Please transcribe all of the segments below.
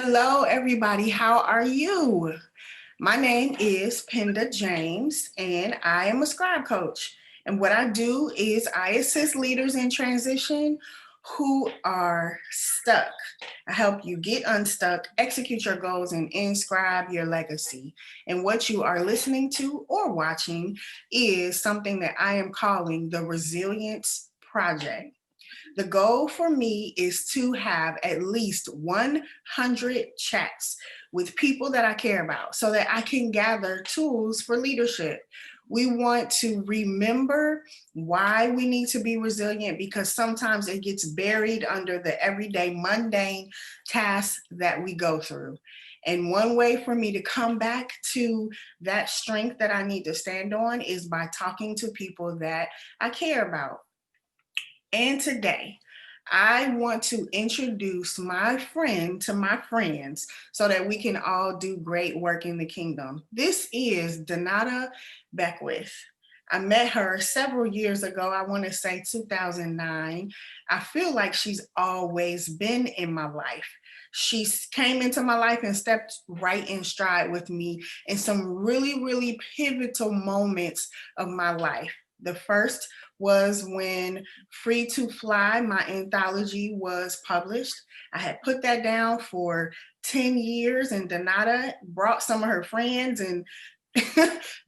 Hello, everybody. How are you? My name is Penda James, and I am a scribe coach. And what I do is I assist leaders in transition who are stuck. I help you get unstuck, execute your goals, and inscribe your legacy. And what you are listening to or watching is something that I am calling the Resilience Project. The goal for me is to have at least 100 chats with people that I care about so that I can gather tools for leadership. We want to remember why we need to be resilient because sometimes it gets buried under the everyday mundane tasks that we go through. And one way for me to come back to that strength that I need to stand on is by talking to people that I care about. And today, I want to introduce my friend to my friends so that we can all do great work in the kingdom. This is Danada Beckwith. I met her several years ago, I want to say 2009. I feel like she's always been in my life. She came into my life and stepped right in stride with me in some really, really pivotal moments of my life. The first was when Free to Fly, my anthology, was published. I had put that down for 10 years, and Danada brought some of her friends and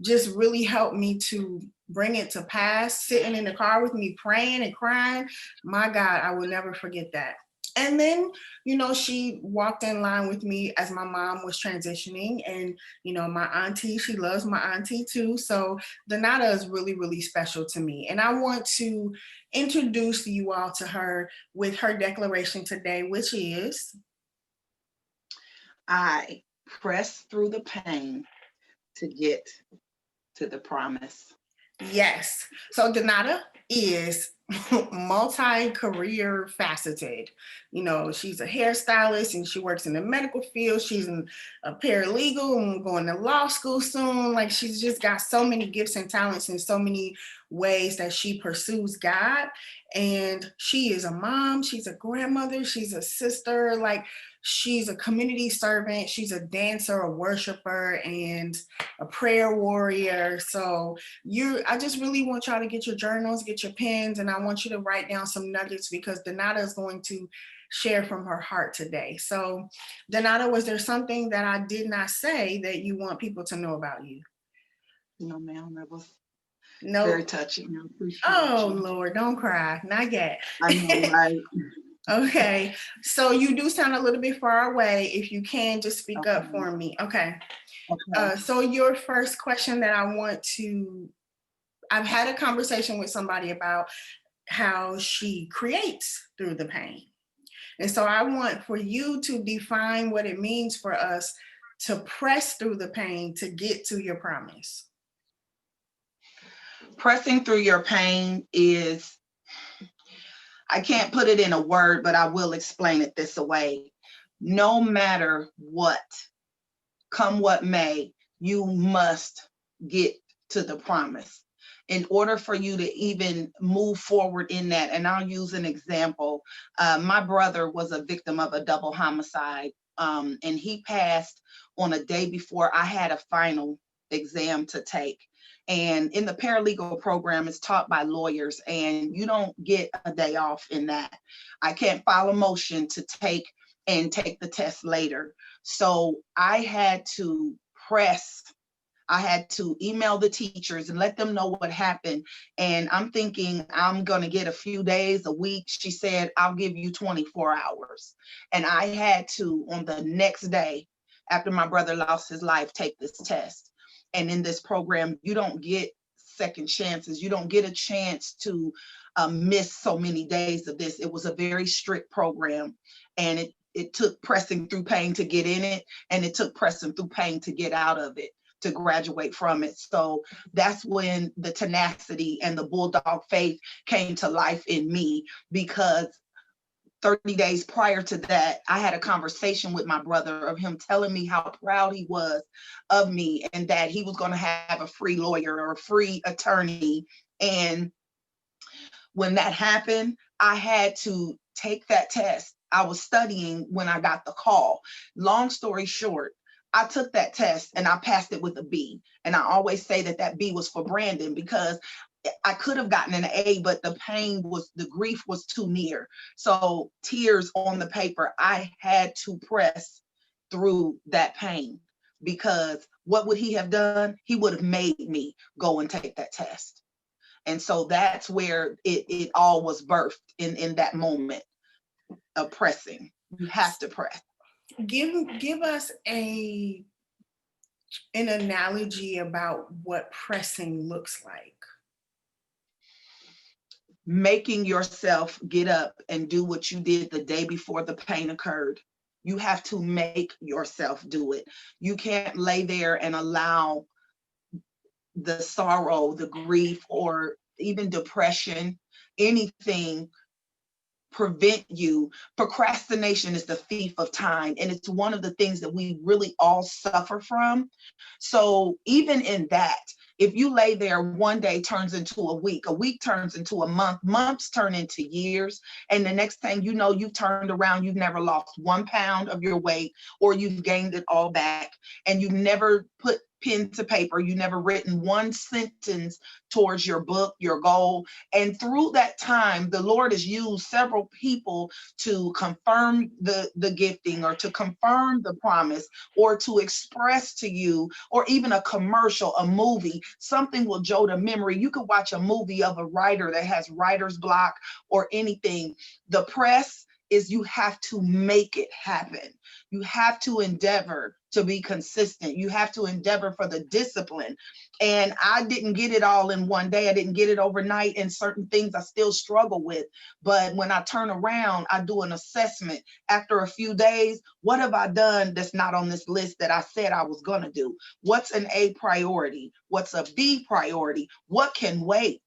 just really helped me to bring it to pass, sitting in the car with me, praying and crying. My God, I will never forget that. And then, she walked in line with me as my mom was transitioning. And, my auntie, she loves my auntie too. So Danada is really, really special to me. And I want to introduce you all to her with her declaration today, which is I press through the pain to get to the promise. yes. So Danada is multi-career faceted. She's a hairstylist and she works in the medical field. She's a paralegal and going to law school soon. Like she's just got so many gifts and talents in so many ways that she pursues God. And she is a mom, she's a grandmother, she's a sister, like she's a community servant, she's a dancer, a worshiper, and a prayer warrior. So I just really want y'all to get your journals, get your pens, and I want you to write down some nuggets because Danada is going to share from her heart today. So Danada, was there something that I did not say that you want people to know about you? No, ma'am, that was No. very touching. I appreciate Oh, you. Lord, don't cry. Not yet. I know, right? Okay. So you do sound a little bit far away. If you can, just speak up Okay. for me. Okay. Okay. So your first question that I've had a conversation with somebody about how she creates through the pain. And so I want for you to define what it means for us to press through the pain to get to your promise. Pressing through your pain is, I can't put it in a word, but I will explain it this way. No matter what, come what may, you must get to the promise. In order for you to even move forward in that, and I'll use an example. My brother was a victim of a double homicide, and he passed on a day before I had a final exam to take. And in the paralegal program, it's taught by lawyers, and you don't get a day off in that. I can't file a motion to take the test later. So I had to press. I had to email the teachers and let them know what happened. And I'm thinking I'm going to get a few days, a week. She said, I'll give you 24 hours. And I had to, on the next day, after my brother lost his life, take this test. And in this program, you don't get second chances. You don't get a chance to miss so many days of this. It was a very strict program. And it took pressing through pain to get in it. And it took pressing through pain to get out of it, to graduate from it. So that's when the tenacity and the bulldog faith came to life in me, because 30 days prior to that, I had a conversation with my brother of him telling me how proud he was of me and that he was going to have a free lawyer or a free attorney. And when that happened, I had to take that test. I was studying when I got the call. Long story short, I took that test and I passed it with a B. And I always say that that B was for Brandon because I could have gotten an A, but the pain was, the grief was too near. So tears on the paper, I had to press through that pain, because what would he have done? He would have made me go and take that test. And so that's where it all was birthed in that moment of pressing. You have to press. Give us an analogy about what pressing looks like. Making yourself get up and do what you did the day before the pain occurred. You have to make yourself do it. You can't lay there and allow the sorrow, the grief, or even depression, anything prevent you. Procrastination is the thief of time, and it's one of the things that we really all suffer from. So even in that, if you lay there, one day turns into a week turns into a month, months turn into years, and the next thing you know, you've turned around, you've never lost 1 pound of your weight, or you've gained it all back, and you've never put pen to paper, you never written one sentence towards your book, your goal. And through that time, the Lord has used several people to confirm the gifting, or to confirm the promise, or to express to you, or even a commercial, a movie, something will jolt a memory. You could watch a movie of a writer that has writer's block or anything. The press is, you have to make it happen. You have to endeavor to be consistent. You have to endeavor for the discipline. And I didn't get it all in one day. I didn't get it overnight. And certain things I still struggle with. But when I turn around, I do an assessment after a few days. What have I done that's not on this list that I said I was going to do? What's an A priority? What's a B priority? What can wait?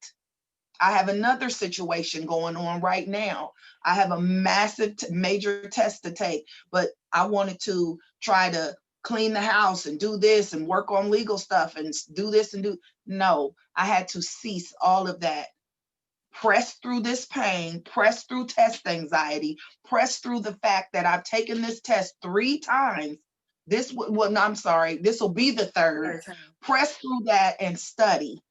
I have another situation going on right now. I have a massive, major test to take, but I wanted to try to clean the house and do this and work on legal stuff and do this and do. No, I had to cease all of that. Press through this pain, press through test anxiety, press through the fact that I've taken this test 3 times. Well, no, I'm sorry, this will be the third. Press through that and study.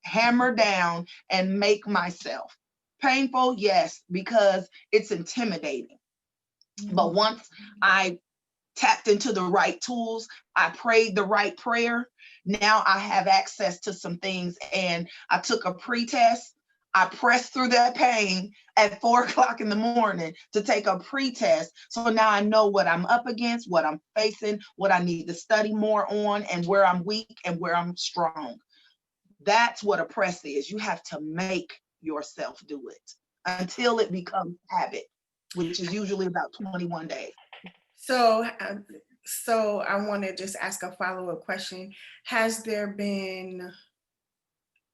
Hammer down and make myself. Painful, yes, because it's intimidating. But once I tapped into the right tools, I prayed the right prayer, now I have access to some things. And I took a pre-test. I pressed through that pain at 4 o'clock in the morning to take a pre-test. So now I know what I'm up against, what I'm facing, what I need to study more on, and where I'm weak and where I'm strong. That's what a press is. You have to make yourself do it until it becomes habit, which is usually about 21 days. So, so I want to just ask a follow-up question. Has there been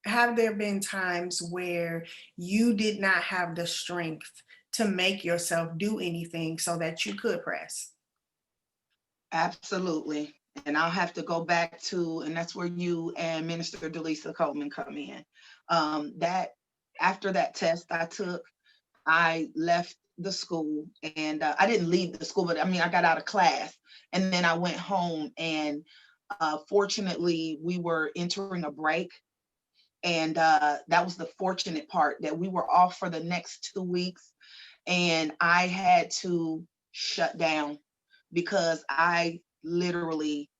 have there been times where you did not have the strength to make yourself do anything so that you could press? Absolutely. And I'll have to go back to, and that's where you and Minister Delisa Coleman come in. That after that test I took, I left the school, and I didn't leave the school, but I mean, I got out of class, and then I went home, and fortunately we were entering a break. And that was the fortunate part, that we were off for the next 2 weeks, and I had to shut down because I literally,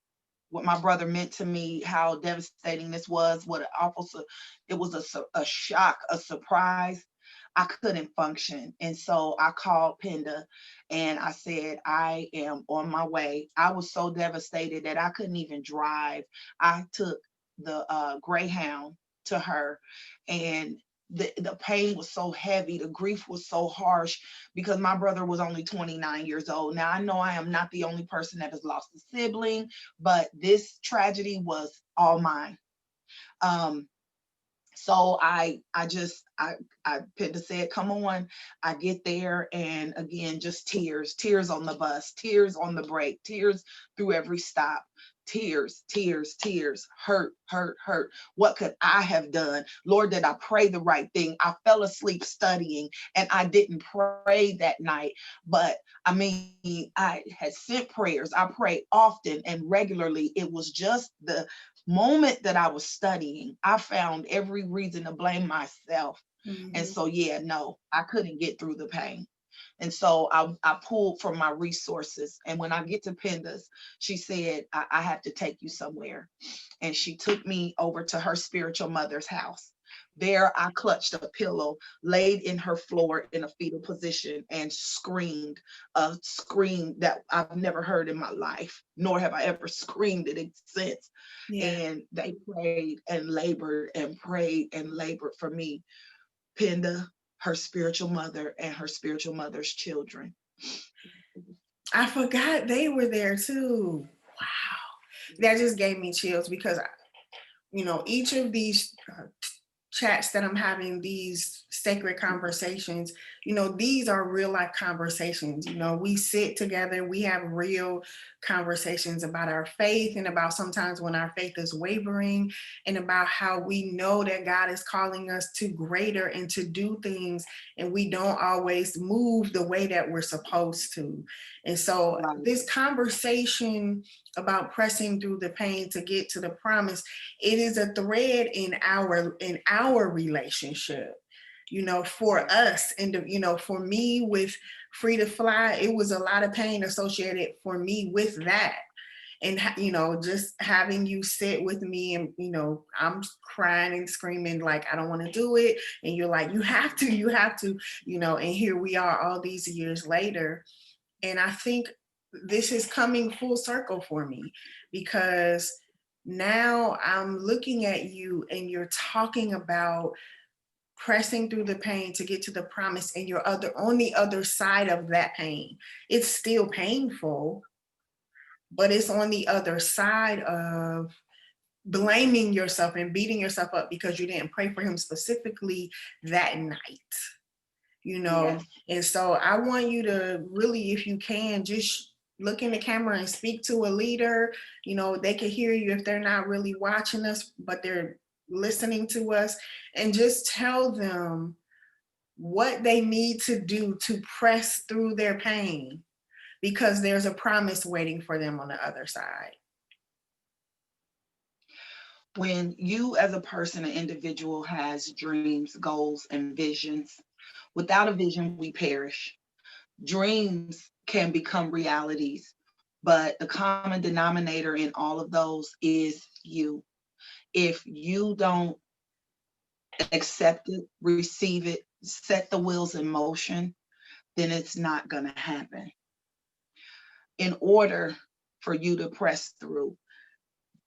what my brother meant to me, how devastating this was, what an awful, it was a shock, a surprise. I couldn't function. And so I called Penda and I said, I am on my way. I was so devastated that I couldn't even drive. I took the Greyhound to her, and the pain was so heavy, the grief was so harsh, because my brother was only 29 years old. Now, I know I am not the only person that has lost a sibling, but this tragedy was all mine. So Penda said, come on. I get there, and again, just tears on the bus, tears on the break, tears through every stop, tears, tears, tears, hurt, hurt, hurt. What could I have done? Lord, did I pray the right thing? I fell asleep studying and I didn't pray that night. But I mean, I had sent prayers. I prayed often and regularly. It was just the moment that I was studying, I found every reason to blame myself. And Mhm. so, yeah, no, I couldn't get through the pain. And so I pulled from my resources. And when I get to Penda's, she said, I have to take you somewhere. And she took me over to her spiritual mother's house. There, I clutched a pillow, laid in her floor in a fetal position, and screamed a scream that I've never heard in my life, nor have I ever screamed it since. Yeah. And they prayed and labored and prayed and labored for me. Penda, her spiritual mother, and her spiritual mother's children. I forgot they were there too. Wow. That just gave me chills because, each of these chats that I'm having, these sacred conversations, these are real life conversations. We sit together, we have real conversations about our faith and about sometimes when our faith is wavering and about how we know that God is calling us to greater and to do things and we don't always move the way that we're supposed to. And so Right. this conversation about pressing through the pain to get to the promise, it is a thread in our relationship, for us. And for me with Free to Fly, it was a lot of pain associated for me with that. And just having you sit with me and I'm crying and screaming like I don't want to do it, and you're like you have to, and here we are all these years later. And I think this is coming full circle for me because now I'm looking at you and you're talking about pressing through the pain to get to the promise, and you're on the other side of that pain. It's still painful, but it's on the other side of blaming yourself and beating yourself up because you didn't pray for him specifically that night. Yes. And so I want you to really, if you can, just look in the camera and speak to a leader. They can hear you if they're not really watching us, but they're listening to us, and just tell them what they need to do to press through their pain because there's a promise waiting for them on the other side. When you, as a person, an individual, has dreams, goals, and visions, without a vision, we perish. Dreams can become realities, but the common denominator in all of those is you. If you don't accept it, receive it, set the wheels in motion, then it's not going to happen. In order for you to press through,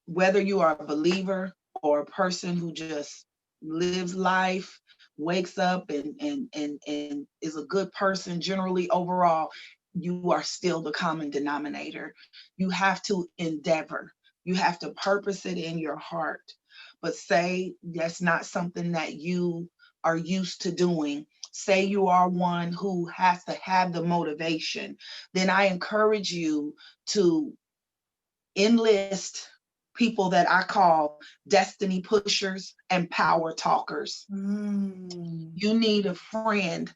whether you are a believer or a person who just lives life, wakes up and is a good person generally overall, you are still the common denominator. You have to endeavor. You have to purpose it in your heart. But say that's not something that you are used to doing. Say you are one who has to have the motivation. Then I encourage you to enlist people that I call destiny pushers and power talkers. You need a friend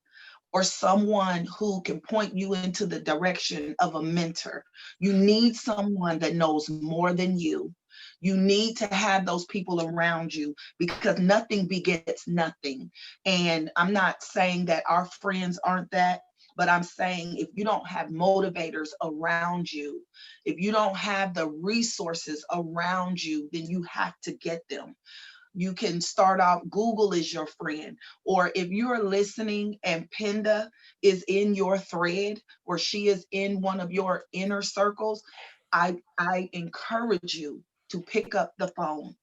or someone who can point you into the direction of a mentor. You need someone that knows more than you. You need to have those people around you because nothing begets nothing. And I'm not saying that our friends aren't that, but I'm saying if you don't have motivators around you, if you don't have the resources around you, then you have to get them. You can start off, Google is your friend. Or if you're listening and Penda is in your thread or she is in one of your inner circles, I encourage you to pick up the phone.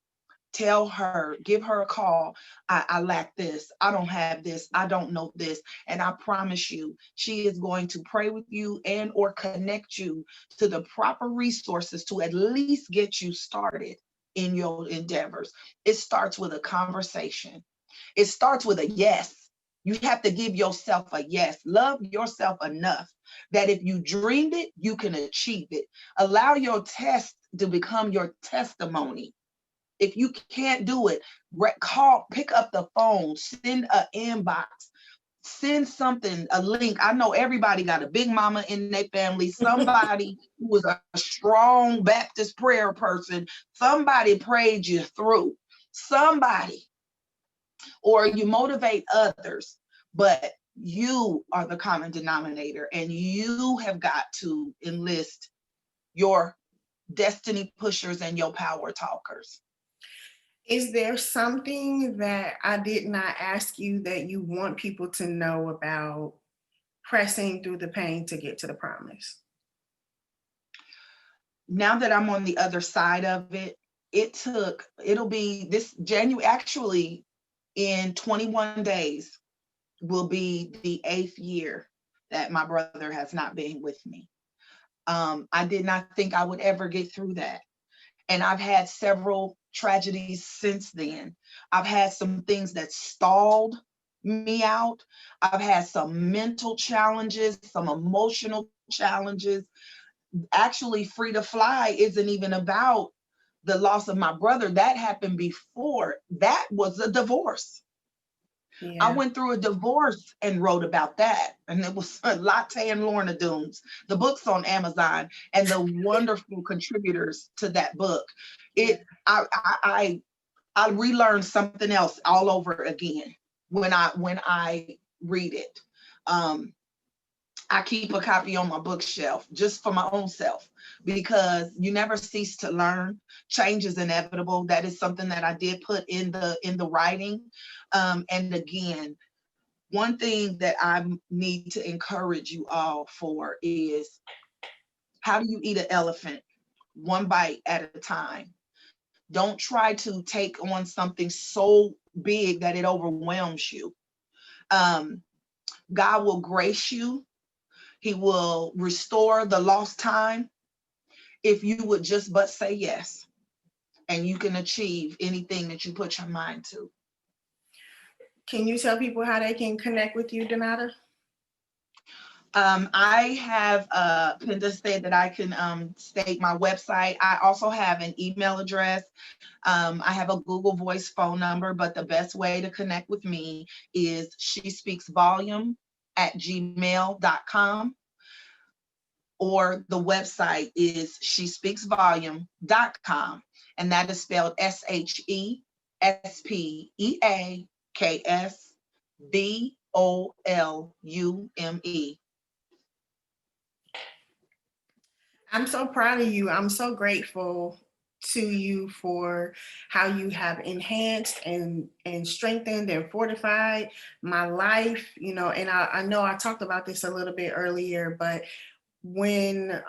Tell her, give her a call. I lack this. I don't have this. I don't know this. And I promise you, she is going to pray with you and or connect you to the proper resources to at least get you started in your endeavors. It starts with a conversation. It starts with a yes. You have to give yourself a yes. Love yourself enough that if you dreamed it, you can achieve it. Allow your test to become your testimony. If you can't do it, pick up the phone, send an inbox, send something, a link. I know everybody got a big mama in their family, somebody who was a strong Baptist prayer person, somebody prayed you through, somebody, or you motivate others, but you are the common denominator, and you have got to enlist your destiny pushers and your power talkers. Is there something that I did not ask you that you want people to know about pressing through the pain to get to the promise? Now that I'm on the other side of it, it'll be this January, actually in 21 days will be the 8th year that my brother has not been with me. I did not think I would ever get through that. And I've had several tragedies since then. I've had some things that stalled me out. I've had some mental challenges, some emotional challenges. Actually, Free to Fly isn't even about the loss of my brother. That happened before. That was a divorce. Yeah. I went through a divorce and wrote about that. And it was Latte and Lorna Dooms. The book's on Amazon, and the wonderful contributors to that book. I relearned something else all over again when I read it. I keep a copy on my bookshelf just for my own self, because you never cease to learn. Change is inevitable. That is something that I did put in the writing. And again, one thing that I need to encourage you all for is, how do you eat an elephant? One bite at a time. Don't try to take on something so big that it overwhelms you. God will grace you. He will restore the lost time if you would just but say yes, and you can achieve anything that you put your mind to. Can you tell people how they can connect with you, Danada? I have Penda said that I can state my website. I also have an email address. I have a Google Voice phone number, but the best way to connect with me is shespeaksvolume@gmail.com, or the website is shespeaksvolume.com, and that is spelled SHESPEAKSVOLUME. I'm so proud of you. I'm so grateful to you for how you have enhanced and strengthened and fortified my life, and I know I talked about this a little bit earlier, but when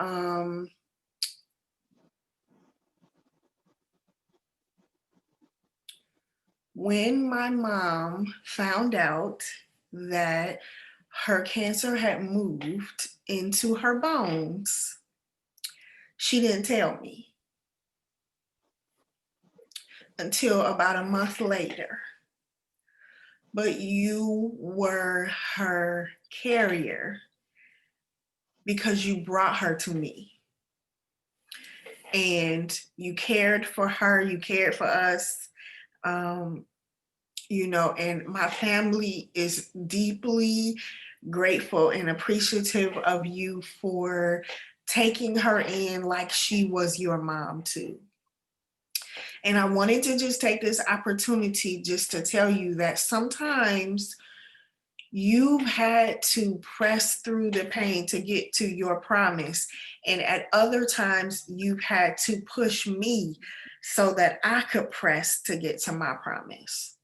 my mom found out that her cancer had moved into her bones, she didn't tell me until about a month later. But you were her carrier because you brought her to me. And you cared for her, you cared for us, and my family is deeply grateful and appreciative of you for taking her in like she was your mom too. And I wanted to just take this opportunity just to tell you that sometimes you've had to press through the pain to get to your promise. And at other times, you've had to push me so that I could press to get to my promise.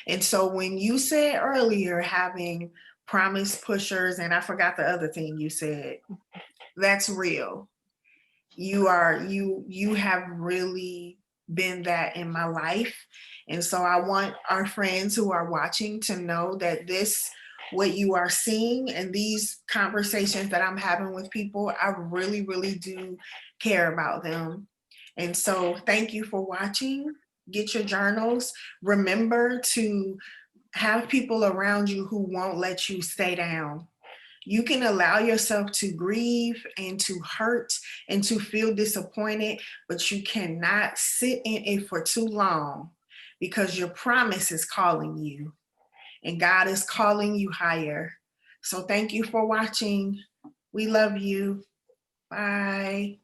And so when you said earlier, having promise pushers, and I forgot the other thing you said, that's real. You have really been that in my life. And so I want our friends who are watching to know that what you are seeing and these conversations that I'm having with people, I really, really do care about them. And so thank you for watching. Get your journals. Remember to have people around you who won't let you stay down. You can allow yourself to grieve and to hurt and to feel disappointed, but you cannot sit in it for too long because your promise is calling you and God is calling you higher. So thank you for watching. We love you. Bye.